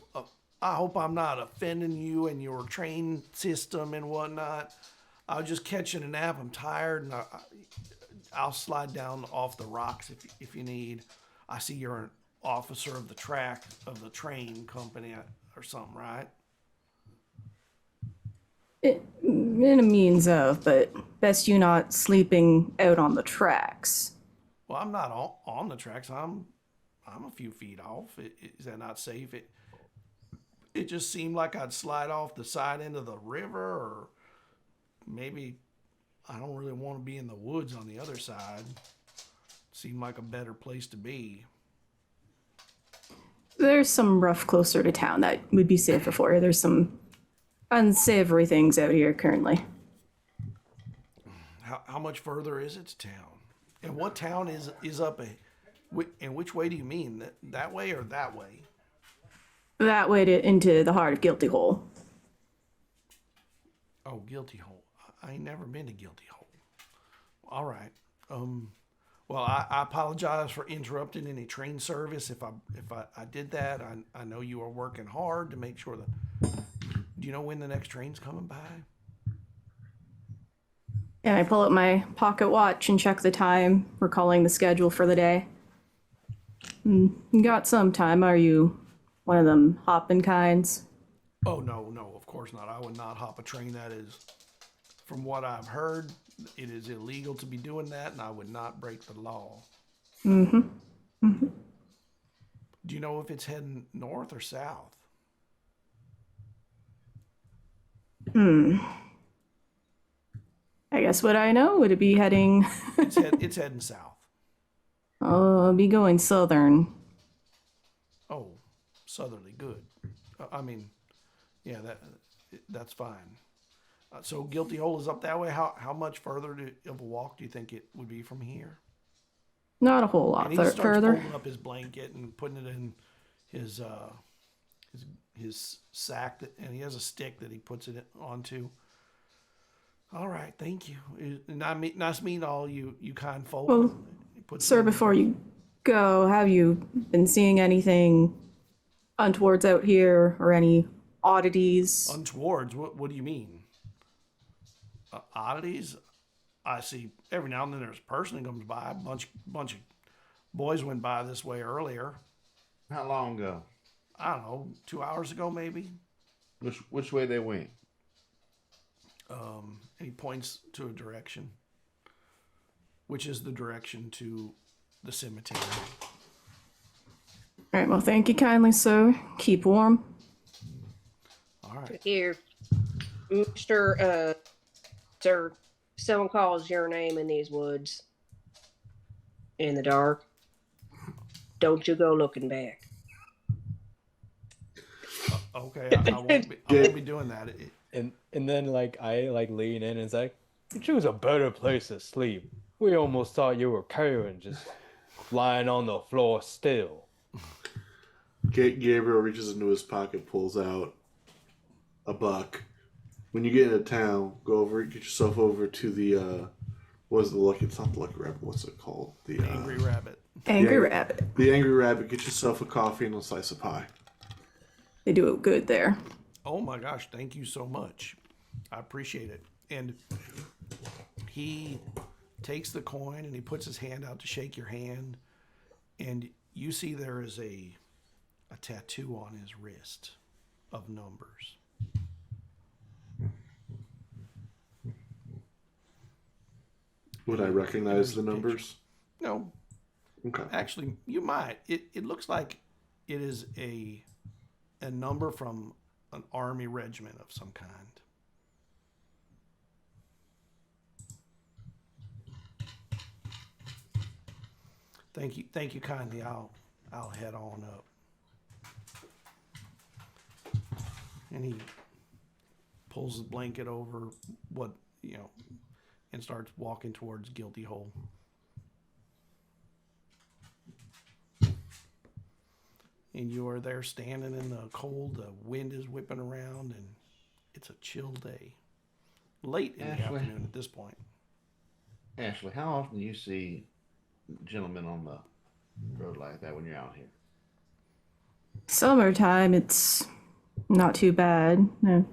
I hope I'm not offending you and your train system and whatnot. I was just catching a nap. I'm tired, and I'll slide down off the rocks if you need. I see you're an officer of the train company or something, right? In a means of, but best you not sleeping out on the tracks. Well, I'm not on the tracks. I'm a few feet off. Is that not safe? It just seemed like I'd slide off the side end of the river, or maybe I don't really want to be in the woods on the other side. Seemed like a better place to be. There's some rough closer to town that would be safer for you. There's some unsavory things out here currently. How much further is it to town? And what town is up and which way do you mean? That way or that way? That way into the heart of Guilty Hole. Oh, Guilty Hole. I ain't never been to Guilty Hole. All right. Well, I apologize for interrupting any train service. If I did that, I know you are working hard to make sure that. Do you know when the next train's coming by? And I pull out my pocket watch and check the time, recalling the schedule for the day. You got some time. Are you one of them hopping kinds? Oh, no, of course not. I would not hop a train. That is, from what I've heard, it is illegal to be doing that, and I would not break the law. Do you know if it's heading north or south? I I guess what I know, would it be heading... It's heading south. I'll be going southern. Oh, southerly, good. I mean, yeah, that's fine. So Guilty Hole is up that way. How much further of a walk do you think it would be from here? Not a whole lot And he starts further. folding up his blanket and putting it in his sack, and he has a stick that he puts it onto. All right, thank you. Nice meeting all you kind folk. Well, sir, before you go, have you been seeing anything untowards out here or any oddities? Untowards? What do you mean? Oddities? I see every now and then there's a person that comes by. A bunch of boys went by this way earlier. How long ago? I don't know, 2 hours ago maybe. Which way they went? And he points to a direction, which is the direction to the cemetery. All right, well, thank you kindly, sir. Keep warm. All right. Here, Mr. Sir, someone calls your name in these woods in the dark. Don't you go looking back. Okay, I won't be doing that. And then I lean in and it's like, you choose a better place to sleep. We almost thought you were Karen, just lying on the floor still. Gabriel reaches into his pocket, pulls out a buck. When you get into town, go over, get yourself over to the what's the lucky? It's not the Lucky Rabbit. What's it called? The Angry Rabbit. Angry Rabbit. The Angry Rabbit. Get yourself a coffee and a slice of pie. They do it good there. Oh my gosh, thank you so much. I appreciate it. And he takes the coin and he puts his hand out to shake your hand. And you see there is a tattoo on his wrist of numbers. Would I recognize the numbers? No. Okay. Actually, you might. It looks like it is a number from an army regiment of some kind. Thank you kindly. I'll head on up. And he pulls the blanket over and starts walking towards Guilty Hole. And you are there standing in the cold, the wind is whipping around, and it's a chill day. Late in the afternoon at this point. Ashley, how often do you see gentlemen on the road like that when you're out here? Summertime, it's not too bad. I've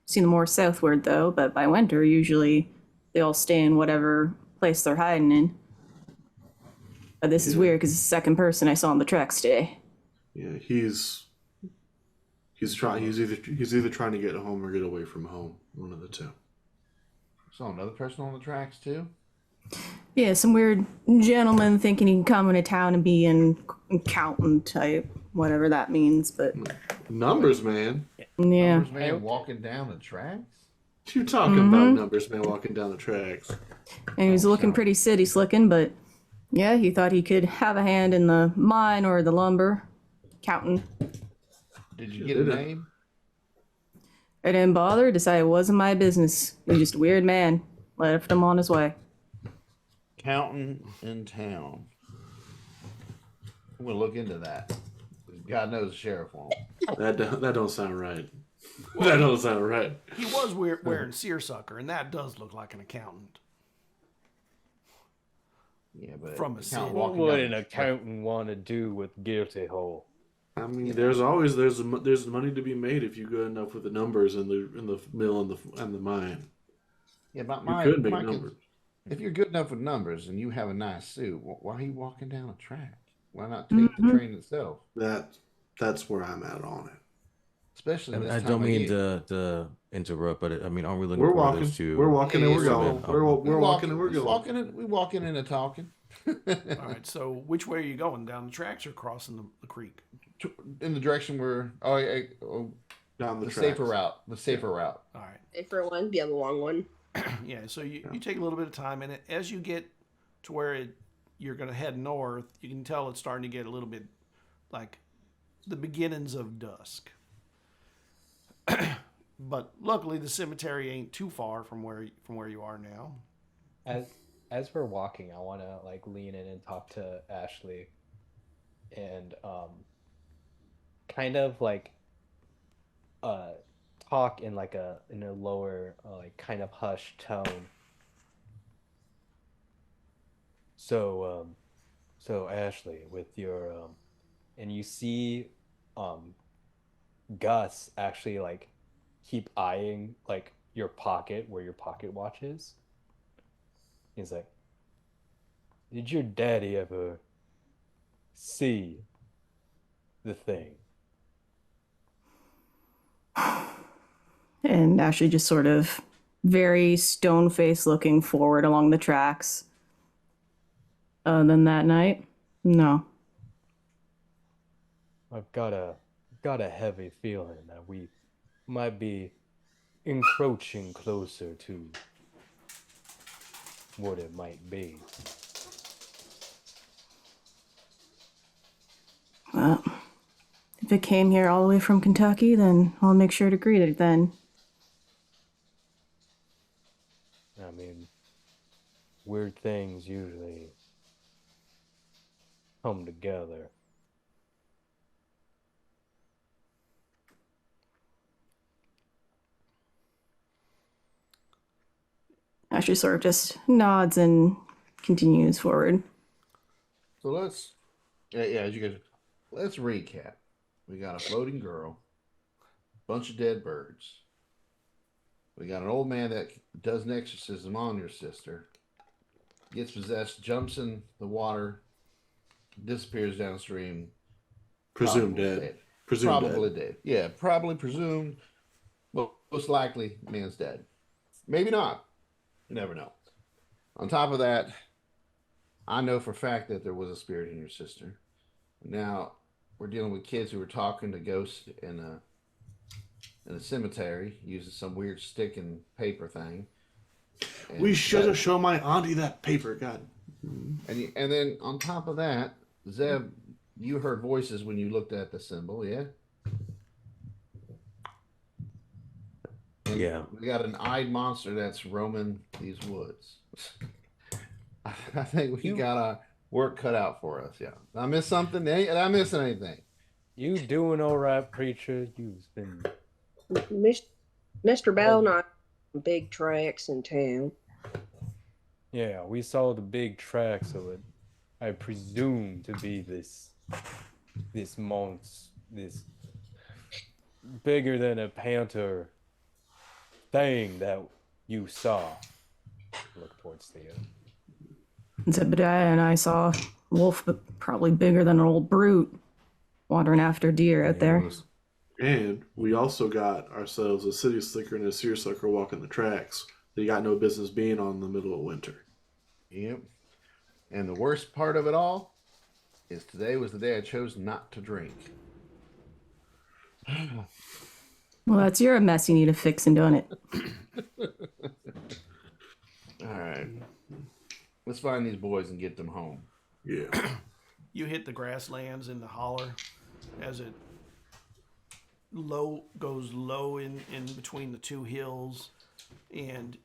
seen them more southward, though, but by winter, usually they all stay in whatever place they're hiding in. But this is weird, because it's the second person I saw on the tracks today. Yeah, he's either trying to get home or get away from home. One of the two. Saw another person on the tracks too? Yeah, some weird gentleman thinking he can come into town and be an accountant type, whatever that means, but... Numbers, man. Yeah. Numbers man walking down the tracks? What you talking about, numbers man walking down the tracks? And he was looking pretty city-slicking, but yeah, he thought he could have a hand in the mine or the lumber. Counting. Did you get a name? I didn't bother, decided it wasn't my business. He was just a weird man. Left him on his way. Counting in town. I'm gonna look into that. God knows the sheriff won't. That don't sound right. That don't sound right. He was wearing seersucker, and that does look like an accountant. Yeah, but from a city. What would an accountant want to do with Guilty Hole? I mean, there's money to be made if you're good enough with the numbers in the mill and the mine. Yeah, but you could make numbers. If you're good enough with numbers and you have a nice suit, why are you walking down a track? Why not take the train itself? That's where I'm at on it. Especially this I time don't of mean year. to interrupt, but I mean, aren't we looking We're for walking. those two? We're walking and we're going. We're walking and we're going. We're walking and talking. All right. So which way are you going? Down the tracks or crossing the creek? In the direction where down the safer route. The safer route. All right. Safer one, the other long one. Yeah, so you take a little bit of time, and as you get to where you're going to head north, you can tell it's starting to get a little bit like the beginnings of dusk. But luckily, the cemetery ain't too far from where you are now. As we're walking, I want to like lean in and talk to Ashley, and kind of like talk in like in a lower like kind of hushed tone. So Ashley, with your and you see Gus actually like keep eyeing like your pocket where your pocket watch is. He's like, did your daddy ever see the thing? And Ashley just sort of very stone-faced looking forward along the tracks. Then that night, no. I've got a heavy feeling that we might be encroaching closer to what it might be. Well, if it came here all the way from Kentucky, then I'll make sure to greet it then. I mean, weird things usually come together. Ashley sort of just nods and continues forward. So let's, as you guys, let's recap. We got a floating girl, bunch of dead birds. We got an old man that does an exorcism on your sister, gets possessed, jumps in the water, disappears downstream. Presumed dead. Probably dead. Yeah, probably presumed. Well, most likely, man's dead. Maybe not. You never know. On top of that, I know for a fact that there was a spirit in your sister. Now, we're dealing with kids who were talking to ghosts in a cemetery using some weird stick and paper thing. And we should have shown my auntie that paper, God. And then on top of that, Zeb, you heard voices when you looked at the symbol, yeah? And Yeah. we got an eyed monster that's roaming these woods. I think we got our work cut out for us, yeah. Did I miss something? Did I miss anything? You doing all right, preacher? You've been Mr. Bell not big tracks in town. Yeah, we saw the big tracks of it. I presume to be this monster, this bigger than a panther thing that you saw. Look towards the Zebediah and I saw a wolf, but probably bigger than an old brute, wandering after deer out there. And we also got ourselves a city slicker and a seersucker walking the tracks. They got no business being on in the middle of winter. Yep. And the worst part of it all is today was the day I chose not to drink. Well, that's your mess you need to fix in doing it. All right. Let's find these boys and get them home. Yeah. You hit the grasslands in the holler as it goes low in between the two hills, and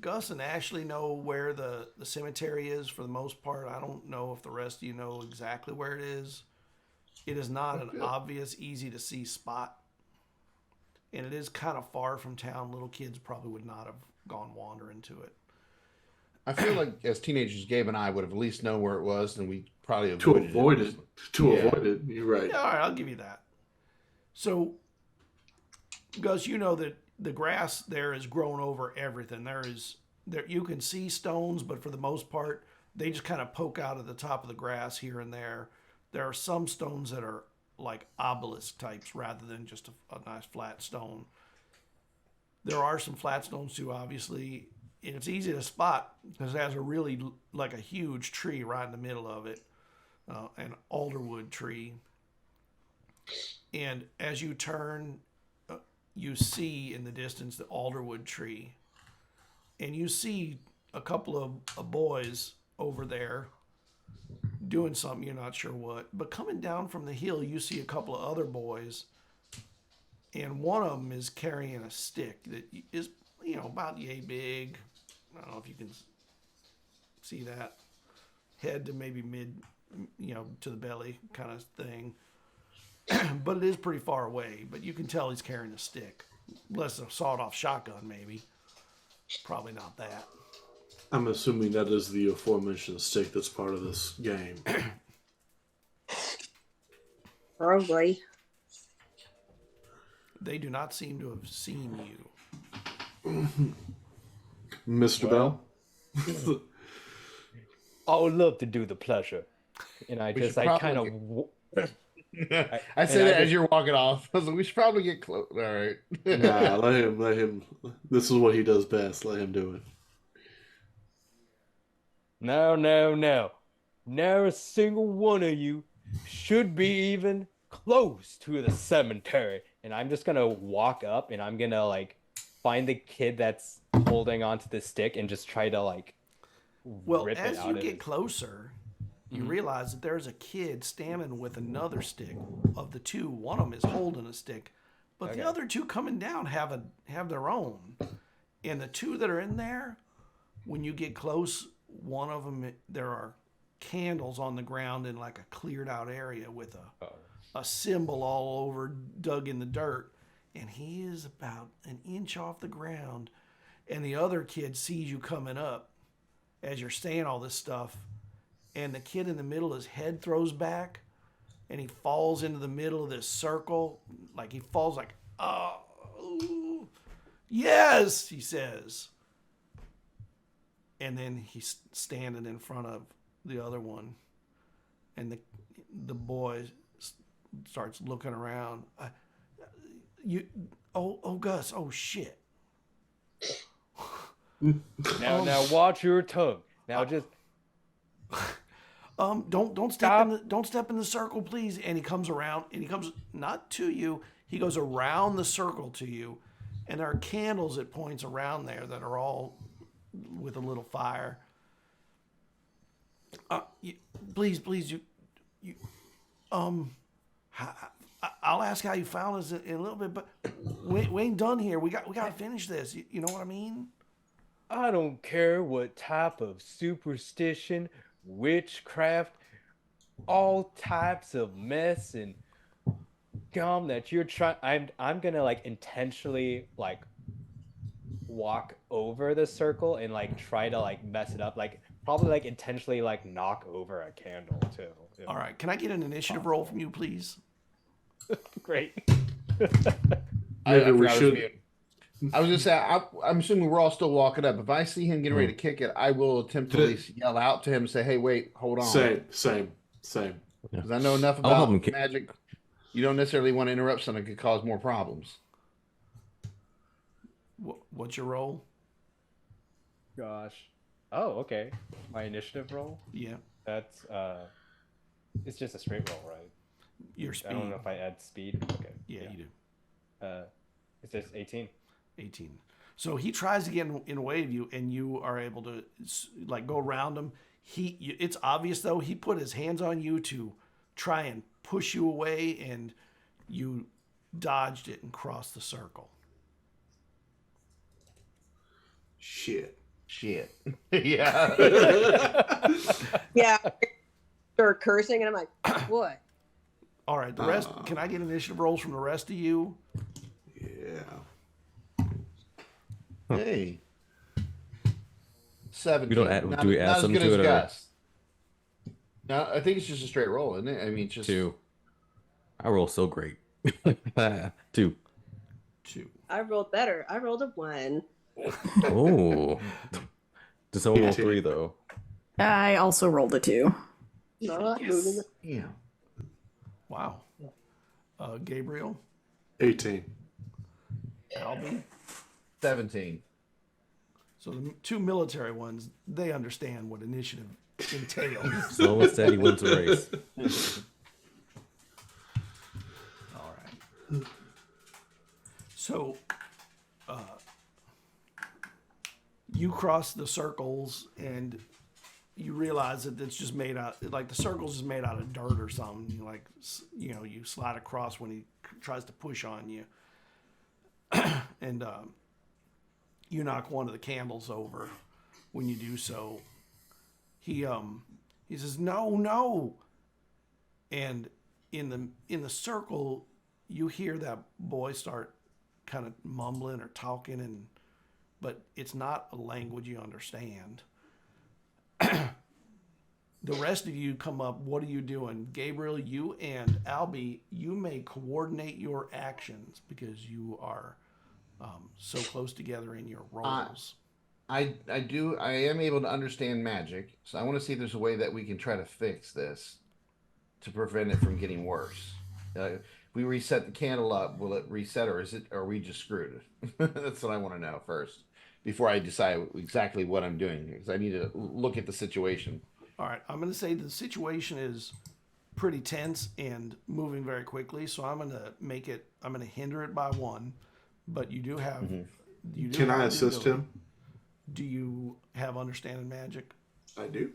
Gus and Ashley know where the cemetery is for the most part. I don't know if the rest of you know exactly where it is. It is not an obvious, easy to see spot, and it is kind of far from town. Little kids probably would not have gone wandering to it. I feel like as teenagers, Gabe and I would have at least known where it was, and we probably avoid it. Avoid it. You're right. Yeah, all right, I'll give you that. So, Gus, you know that the grass there is grown over everything. There you can see stones, but for the most part, they just kind of poke out of the top of the grass here and there. There are some stones that are like obelisk types rather than just a nice flat stone. There are some flat stones too, obviously. And it's easy to spot because it has a really like a huge tree right in the middle of it, an alderwood tree. And as you turn you see in the distance the alderwood tree, and you see a couple of boys over there doing something, you're not sure what. But coming down from the hill, you see a couple of other boys, and one of them is carrying a stick that is, about yay big. I don't know if you can see that. Head to maybe mid, to the belly kind of thing. But it is pretty far away. But you can tell he's carrying a stick. Unless a sawed-off shotgun, maybe. Probably not that. I'm assuming that is the aforementioned stick that's part of this game. Probably. They do not seem to have seen you. Mr. Bell? I would love to do the pleasure. And I kind of... I say that as you're walking off. I was like, we should probably get close. All right. Nah, let him. This is what he does best. Let him do it. No. Not a single one of you should be even close to the cemetery. And I'm just going to walk up and I'm going to find the kid that's holding onto the stick and just try to Well, rip as it out you of get his... closer, you realize that there's a kid standing with another stick. Of the two, one of them is holding a stick, but the other two coming down have their own. And the two that are in there, when you get close, one of them, there are candles on the ground in a cleared out area with a symbol all over, dug in the dirt, and he is about an inch off the ground. And the other kid sees you coming up as you're saying all this stuff, and the kid in the middle, his head throws back, and he falls into the middle of this circle. He falls oh, yes, he says. And then he's standing in front of the other one, and the boy starts looking around. Gus, oh shit. Now watch your tongue. Now just don't step in the circle, please. And he comes around, and he comes not to you. He goes around the circle to you, and there are candles at points around there that are all with a little fire. Please, you I'll ask how you found us in a little bit, but we ain't done here. We got to finish this. You know what I mean? I don't care what type of superstition, witchcraft, all types of mess and gum that you're trying. I'm gonna intentionally walk over the circle and try to mess it up, probably intentionally knock over a candle too. All right, can I get an initiative roll from you, please? Great. Maybe we should. I was just saying, I'm assuming we're all still walking up. If I see him getting ready to kick it, I will attempt to at least yell out to him and say, hey, wait, hold on. Same. Because I know enough about magic. You don't necessarily want to interrupt something that could cause more problems. What's your roll? Gosh. Oh, okay. My initiative roll? Yeah. That's, it's just a straight roll, right? Your speed. I don't know if I add speed. Okay. Yeah, you do. It's just 18. 18. So he tries to get in the way of you, and you are able to go around him. It's obvious though, he put his hands on you to try and push you away, and you dodged it and crossed the circle. Shit. Yeah. Yeah. Start cursing, and I'm like, what? All right, the rest. Can I get initiative rolls from the rest of you? Yeah. Hey. 17. We don't add, do we add something to it? Or... No, I think it's just a straight roll, isn't it? I mean, just 2. I roll so great. 2. I rolled better. I rolled a 1. Oh. Does someone roll 3 though? I also rolled a 2. Not moving. Yeah. Wow. Gabriel? 18. Albie? 17. So the two military ones, they understand what initiative entails. Someone said he wins a race. All right. So, you cross the circles and you realize that it's just made out, like the circles is made out of dirt or something. You like, you know, you slide across when he tries to push on you, and you knock one of the candles over. When you do so, he says, "No, no," and in the circle, you hear that boy start kind of mumbling or talking, but it's not a language you understand. The rest of you come up. What are you doing? Gabriel, you and Albie, you may coordinate your actions because you are so close together in your roles. I am able to understand magic, so I want to see if there's a way that we can try to fix this to prevent it from getting worse. If we reset the candle up, will it reset, or are we just screwed? That's what I want to know first before I decide exactly what I'm doing, because I need to look at the situation. All right, I'm going to say the situation is pretty tense and moving very quickly, so I'm going to hinder it by 1, but you do have. Can I assist him? Do you have understanding magic? I do.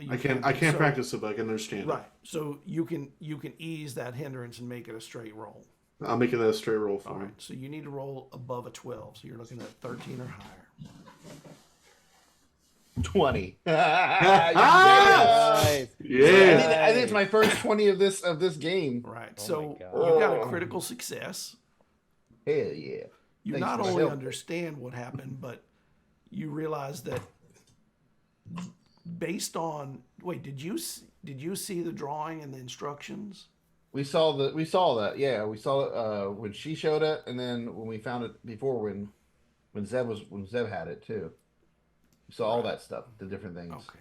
I can't practice it, but I can understand right. it. So you can ease that hindrance and make it a straight roll. I'll make it a straight roll for All him. right. So you need to roll above a 12. So you're looking at 13 or higher. 20. Nice. Yeah. I think it's my first 20 of this game. Right. Oh So my God. you got a critical success. Hell yeah. You Thanks not for the only help. understand what happened, but you realize that based on did you see the drawing and the instructions? We saw that. Yeah, we saw it when she showed it, and then when we found it before when Zeb had it too. We saw all that stuff, the different things. Okay.